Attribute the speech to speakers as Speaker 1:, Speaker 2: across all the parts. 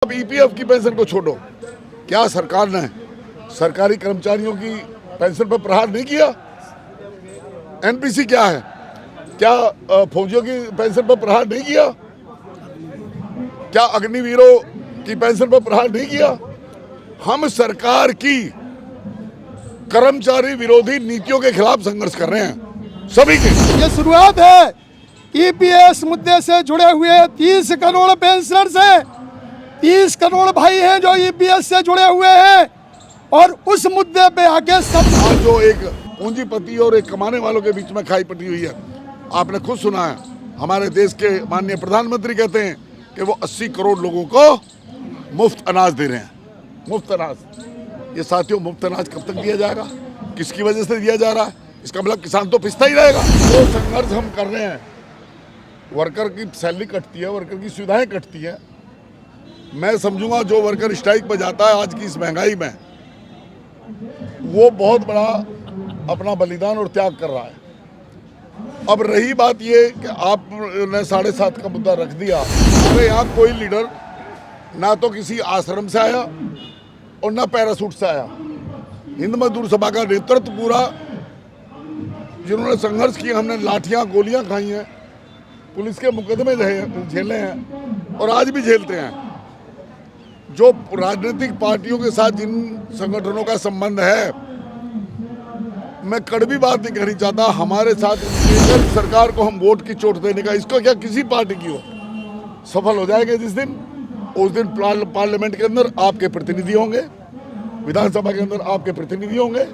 Speaker 1: अब ईपीएफ की पेंशन को छोड़ो, क्या सरकार ने सरकारी कर्मचारियों की पेंशन पर प्रहार नहीं किया? एनपीसी क्या है? क्या फौजियों की पेंशन पर प्रहार नहीं किया? क्या अग्निवीरों की पेंशन पर प्रहार नहीं किया? हम सरकार की कर्मचारी विरोधी नीतियों के खिलाफ संघर्ष कर रहे हैं, सभी के।
Speaker 2: ये शुरुआत है। ईपीएस मुद्दे से जुड़े हुए 30 करोड़ पेंशनर्स हैं, 30 करोड़ भाई हैं जो ईपीएस से जुड़े हुए हैं, और उस मुद्दे पे आगे सब
Speaker 1: आज जो एक पूंजीपति और एक कमाने वालों के बीच में खाई पटी हुई है, आपने खुद सुना है। हमारे देश के माननीय प्रधानमंत्री कहते हैं कि वो 80 करोड़ लोगों को मुफ्त अनाज दे रहे हैं। मुफ्त अनाज, ये साथियों, मुफ्त अनाज कब तक दिया जाएगा? किसकी वजह से दिया जा रहा है? इसका मतलब किसान तो पिसता ही रहेगा। जो संघर्ष हम कर रहे हैं, वर्कर की सैलरी कटती है, वर्कर की सुविधाएं कटती है। मैं समझूंगा जो वर्कर स्ट्राइक पर जाता है आज की इस महंगाई में, वो बहुत बड़ा अपना बलिदान और त्याग कर रहा है। अब रही बात ये कि आपने 7.5 का मुद्दा रख दिया। हमारे यहाँ कोई लीडर ना तो किसी आश्रम से आया और ना पैरासूट से आया। हिंद मजदूर सभा का नेतृत्व पूरा, जिन्होंने संघर्ष किया, हमने लाठियां गोलियां खाई हैं, पुलिस के मुकदमे झेले हैं और आज भी झेलते हैं। जो राजनीतिक पार्टियों के साथ जिन संगठनों का संबंध है, मैं कड़वी बात नहीं कहनी चाहता, हमारे साथ केंद्र सरकार को हम वोट की चोट देने का, इसको क्या किसी पार्टी की हो, सफल हो जाएंगे जिस दिन, उस दिन पार्लियामेंट के अंदर आपके प्रतिनिधि होंगे, विधानसभा के अंदर आपके प्रतिनिधि होंगे,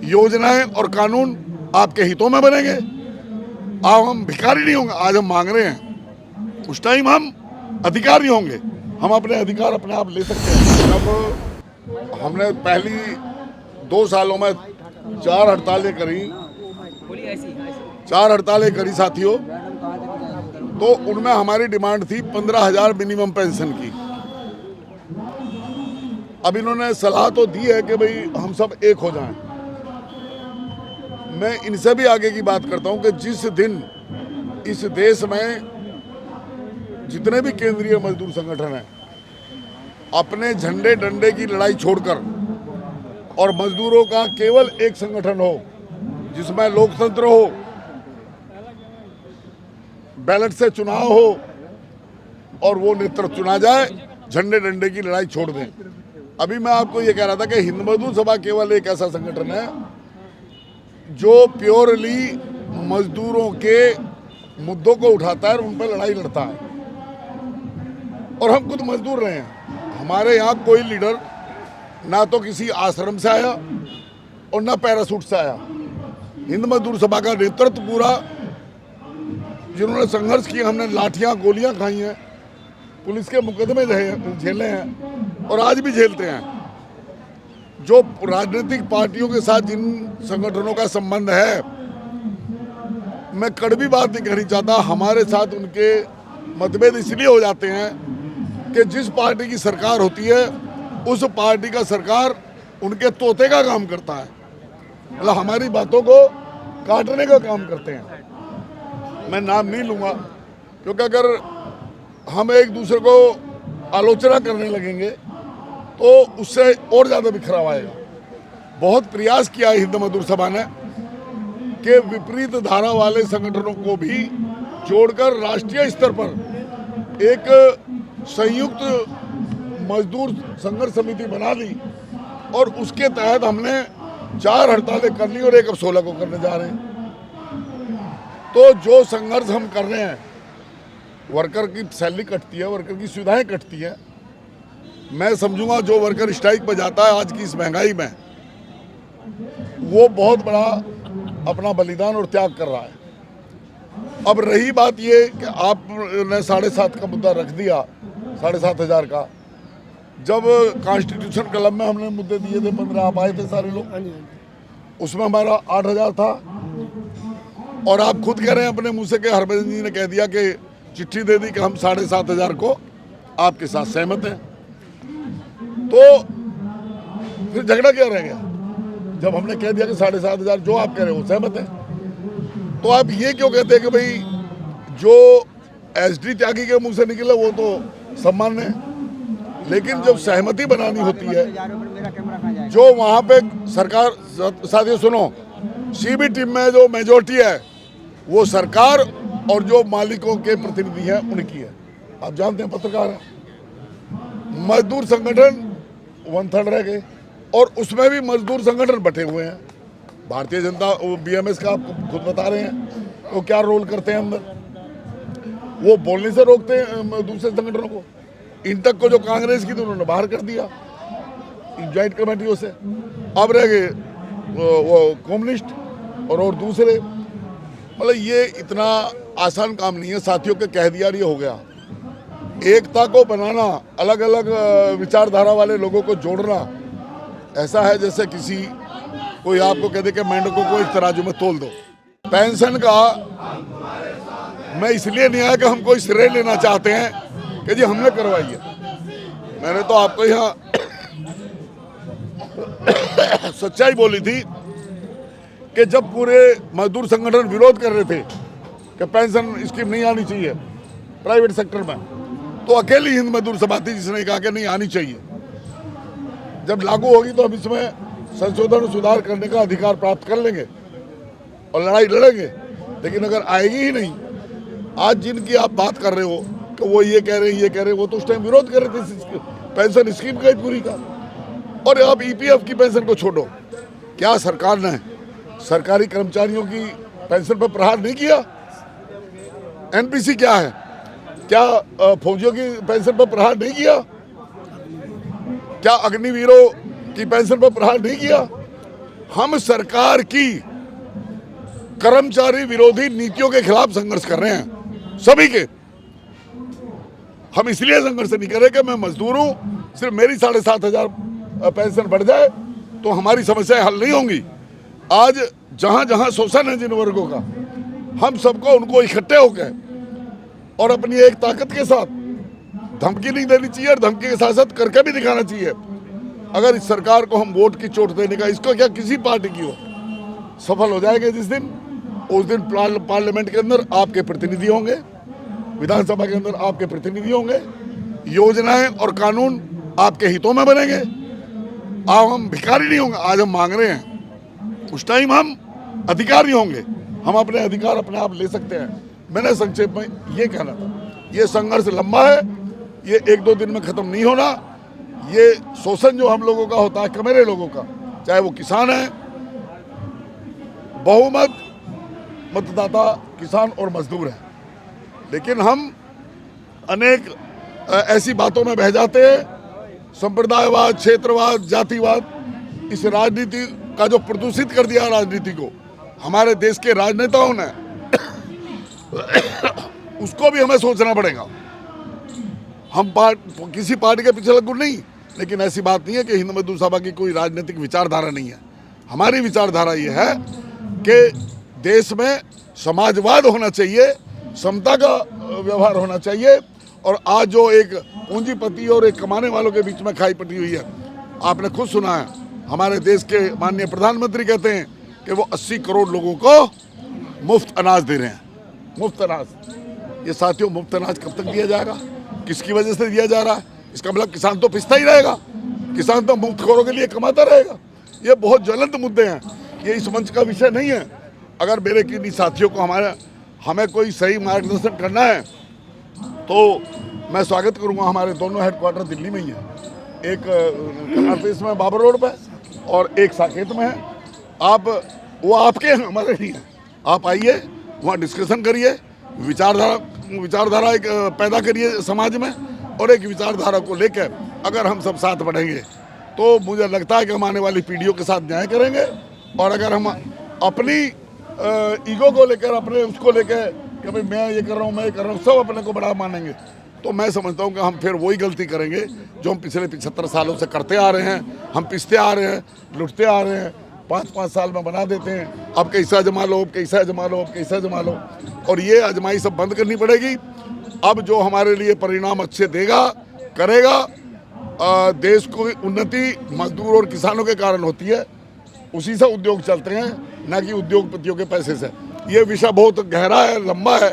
Speaker 1: योजनाएं और कानून आपके हितों में बनेंगे। अब हम भिखारी नहीं होंगे, आज हम मांग रहे हैं, उस टाइम हम अधिकारी होंगे, हम अपने अधिकार अपने आप ले सकते हैं। जब हमने पहली 2 सालों में 4 हड़तालें करी, 4 हड़तालें करी साथियों, तो उनमें हमारी डिमांड थी 15,000 मिनिमम पेंशन की। अब इन्होंने सलाह तो दी है कि भाई हम सब एक हो जाएं। मैं इनसे भी आगे की बात करता हूं कि जिस दिन इस देश में जितने भी केंद्रीय मजदूर संगठन हैं, अपने झंडे डंडे की लड़ाई छोड़कर और मजदूरों का केवल एक संगठन हो जिसमें लोकतंत्र हो, बैलेट से चुनाव हो और वो नेतृत्व चुना जाए, झंडे डंडे की लड़ाई छोड़ दें। अभी मैं आपको ये कह रहा था कि हिंद मजदूर सभा केवल एक ऐसा संगठन है जो प्योरली मजदूरों के मुद्दों को उठाता है और उन पर लड़ाई लड़ता है। और हम खुद मजदूर रहे हैं। हमारे यहाँ कोई लीडर ना तो किसी आश्रम से आया और ना पैरासूट से आया। हिंद मजदूर सभा का नेतृत्व पूरा, जिन्होंने संघर्ष किया, हमने लाठियां गोलियां खाई हैं, पुलिस के मुकदमे झेले हैं और आज भी झेलते हैं। जो राजनीतिक पार्टियों के साथ जिन संगठनों का संबंध है, मैं कड़वी बात नहीं कहनी चाहता, हमारे साथ उनके मतभेद इसलिए हो जाते हैं कि जिस पार्टी की सरकार होती है उस पार्टी का सरकार उनके तोते का काम करता है, मतलब हमारी बातों को काटने का काम करते हैं। मैं नाम नहीं लूँगा क्योंकि अगर हम एक दूसरे को आलोचना करने लगेंगे तो उससे और ज़्यादा बिखराव आएगा। बहुत प्रयास किया है हिंद मजदूर सभा ने कि विपरीत धारा वाले संगठनों को भी जोड़कर राष्ट्रीय स्तर पर एक संयुक्त मजदूर संघर्ष समिति बना दी और उसके तहत हमने 4 हड़तालें कर ली और एक अब 16 को करने जा रहे हैं। तो जो संघर्ष हम कर रहे हैं, वर्कर की सैलरी कटती है, वर्कर की सुविधाएं कटती है। मैं समझूंगा जो वर्कर स्ट्राइक पर जाता है आज की इस महंगाई में, वो बहुत बड़ा अपना बलिदान और त्याग कर रहा है। अब रही बात ये कि आपने 7.5 का मुद्दा रख दिया, 7,500 का। जब कॉन्स्टिट्यूशन क्लब में हमने मुद्दे दिए थे, 15 आप आए थे सारे लोग, उसमें हमारा 8,000 था। और आप खुद कह रहे हैं अपने मुंह से कि हरभजन जी ने कह दिया कि चिट्ठी दे दी कि हम 7,500 को आपके साथ सहमत हैं। तो फिर झगड़ा क्या रह गया? जब हमने कह दिया कि 7,500 जो आप कह रहे हो सहमत है, तो आप ये क्यों कहते हैं कि भाई जो एसडी त्यागी के मुंह से निकले वो तो सम्मान है? लेकिन जब सहमति बनानी होती है, जो वहाँ पे सरकार, साथियों सुनो, सीबी टीम में जो मेजोरिटी है वो सरकार और जो मालिकों के प्रतिनिधि हैं उनकी है। आप जानते हैं, पत्रकार हैं, मजदूर संगठन 1/3 रह गए और उसमें भी मजदूर संगठन बटे हुए हैं। भारतीय जनता, बीएमएस का आप खुद बता रहे हैं वो क्या रोल करते हैं अंदर, वो बोलने से रोकते हैं दूसरे संगठनों को। इन तक को जो कांग्रेस की थी उन्होंने बाहर कर दिया ज्वाइंट कमेटियों से। अब रह गए वो कम्युनिस्ट और दूसरे। मतलब ये इतना आसान काम नहीं है साथियों के, कह दिया ये हो गया। एकता को बनाना, अलग अलग विचारधारा वाले लोगों को जोड़ना ऐसा है जैसे किसी कोई आपको कह दे कि मेंढकों को एक तराजू में तोल दो। पेंशन का मैं इसलिए नहीं आया कि हम कोई श्रेय लेना चाहते हैं कि जी हमने करवाई है। मैंने तो आपको यहाँ सच्चाई बोली थी कि जब पूरे मजदूर संगठन विरोध कर रहे थे कि पेंशन स्कीम नहीं आनी चाहिए प्राइवेट सेक्टर में, तो अकेली हिंद मजदूर सभा थी जिसने कहा कि नहीं आनी चाहिए। जब लागू होगी तो हम इसमें संशोधन सुधार करने का अधिकार प्राप्त कर लेंगे और लड़ाई लड़ेंगे। लेकिन अगर आएगी ही नहीं, आज जिनकी आप बात कर रहे हो कि वो ये कह रहे हैं, वो तो उस टाइम विरोध कर रहे थे पेंशन स्कीम का पूरी का। और आप ईपीएफ की पेंशन को छोड़ो, क्या सरकार ने सरकारी कर्मचारियों की पेंशन पर प्रहार नहीं किया? एनपीसी क्या है, क्या फौजियों की पेंशन पर प्रहार नहीं किया? क्या अग्निवीरों की पेंशन पर प्रहार नहीं किया? हम सरकार की कर्मचारी विरोधी नीतियों के खिलाफ संघर्ष कर रहे हैं, सभी के। हम इसलिए संघर्ष नहीं कर रहे कि मैं मजदूर हूं, सिर्फ मेरी 7,500 पेंशन बढ़ जाए तो हमारी समस्याएं हल नहीं होंगी। आज जहां जहां शोषण है जिन वर्गों का, हम सबको उनको इकट्ठे होकर और अपनी एक ताकत के साथ, धमकी नहीं देनी चाहिए और धमकी के साथ साथ करके भी दिखाना चाहिए। अगर इस सरकार को हम वोट की चोट देने का, इसको क्या किसी पार्टी की हो, सफल हो जाएंगे जिस दिन, उस दिन पार्लियामेंट के अंदर आपके प्रतिनिधि होंगे, विधानसभा के अंदर आपके प्रतिनिधि होंगे, योजनाएं और कानून आपके हितों में बनेंगे। अब हम भिखारी नहीं होंगे, आज हम मांग रहे हैं, उस टाइम हम अधिकारी होंगे, हम अपने अधिकार अपने आप ले सकते हैं। मैंने संक्षेप में ये कहना था, ये संघर्ष लंबा है, ये 1-2 दिन में खत्म नहीं होना। ये शोषण जो हम लोगों का होता है, कमेरे लोगों का, चाहे वो किसान है, बहुमत मतदाता किसान और मजदूर है, लेकिन हम अनेक ऐसी बातों में बह जाते हैं, संप्रदायवाद, क्षेत्रवाद, जातिवाद, इस राजनीति का जो प्रदूषित कर दिया राजनीति को हमारे देश के राजनेताओं ने, उसको भी हमें सोचना पड़ेगा। हम किसी पार्टी के पीछे लगू नहीं, लेकिन ऐसी बात नहीं है कि हिंद मजदूर सभा की कोई राजनीतिक विचारधारा नहीं है। हमारी विचारधारा ये है कि देश में समाजवाद होना चाहिए, समता का व्यवहार होना चाहिए। और आज जो एक पूंजीपति और एक कमाने वालों के बीच में खाई पटी हुई है, आपने खुद सुना है, हमारे देश के माननीय प्रधानमंत्री कहते हैं कि वो 80 करोड़ लोगों को मुफ्त अनाज दे रहे हैं। मुफ्त अनाज, ये साथियों मुफ्त अनाज कब तक दिया जाएगा, किसकी वजह से दिया जा रहा है? इसका मतलब किसान तो पिसता ही रहेगा, किसान तो मुफ्तखोरों के लिए कमाता रहेगा। ये बहुत ज्वलंत मुद्दे हैं, ये इस मंच का विषय नहीं है। अगर मेरे किन्हीं साथियों को हमें कोई सही मार्गदर्शन करना है तो मैं स्वागत करूंगा। हमारे दोनों हेडक्वार्टर दिल्ली में ही है, एक कनारपेस में बाबर रोड पर और एक साकेत में है। आप वो आपके हैं, हमारे नहीं हैं। आप आइए, वहाँ डिस्कशन करिए, विचारधारा एक पैदा करिए समाज में, और एक विचारधारा को लेकर अगर हम सब साथ बढ़ेंगे तो मुझे लगता है कि हम आने वाली पीढ़ियों के साथ न्याय करेंगे। और अगर हम अपनी ईगो को लेकर, अपने उसको लेकर कि भाई मैं ये कर रहा हूँ, मैं ये कर रहा हूँ, सब अपने को बड़ा मानेंगे, तो मैं समझता हूँ कि हम फिर वही गलती करेंगे जो हम पिछले 75 सालों से करते आ रहे हैं। हम पिसते आ रहे हैं, लुटते आ रहे हैं, 5-5 साल में बना देते हैं, अब कैसा जमा लो, अब कैसा जमा लो, अब कैसा जमा लो। और ये आजमाई सब बंद करनी पड़ेगी। अब जो हमारे लिए परिणाम अच्छे देगा, करेगा, देश को उन्नति मजदूर और किसानों के कारण होती है, उसी से उद्योग चलते हैं, न कि उद्योगपतियों के पैसे से। ये विषय बहुत गहरा है, लंबा है।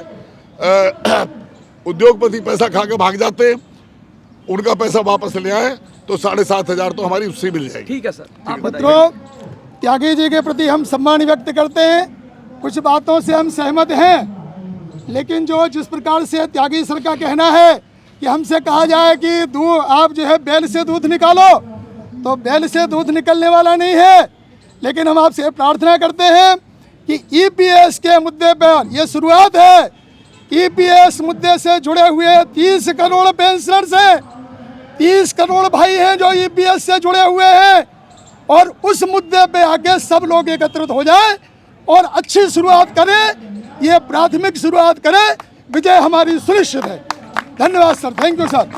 Speaker 1: उद्योगपति पैसा खा के भाग जाते हैं, उनका पैसा वापस ले आए तो 7,500 तो हमारी उससे मिल जाएगी।
Speaker 3: ठीक है सर, आप बताइए।
Speaker 2: मित्रों, त्यागी जी के प्रति हम सम्मान व्यक्त करते हैं, कुछ बातों से हम सहमत हैं, लेकिन जिस प्रकार से त्यागी सर का कहना है कि हमसे कहा जाए कि दूध आप जो है बैल से दूध निकालो, तो बैल से दूध निकलने वाला नहीं है। लेकिन हम आपसे प्रार्थना करते हैं कि ईपीएस के मुद्दे पर ये शुरुआत है। ईपीएस मुद्दे से जुड़े हुए 30 करोड़ पेंशनर्स हैं, 30 करोड़ भाई हैं जो ईपीएस से जुड़े हुए हैं, और उस मुद्दे पे आके सब लोग एकत्रित हो जाए और अच्छी शुरुआत करें, ये प्राथमिक शुरुआत करें। विजय हमारी सुनिश्चित है। धन्यवाद सर, थैंक यू सर।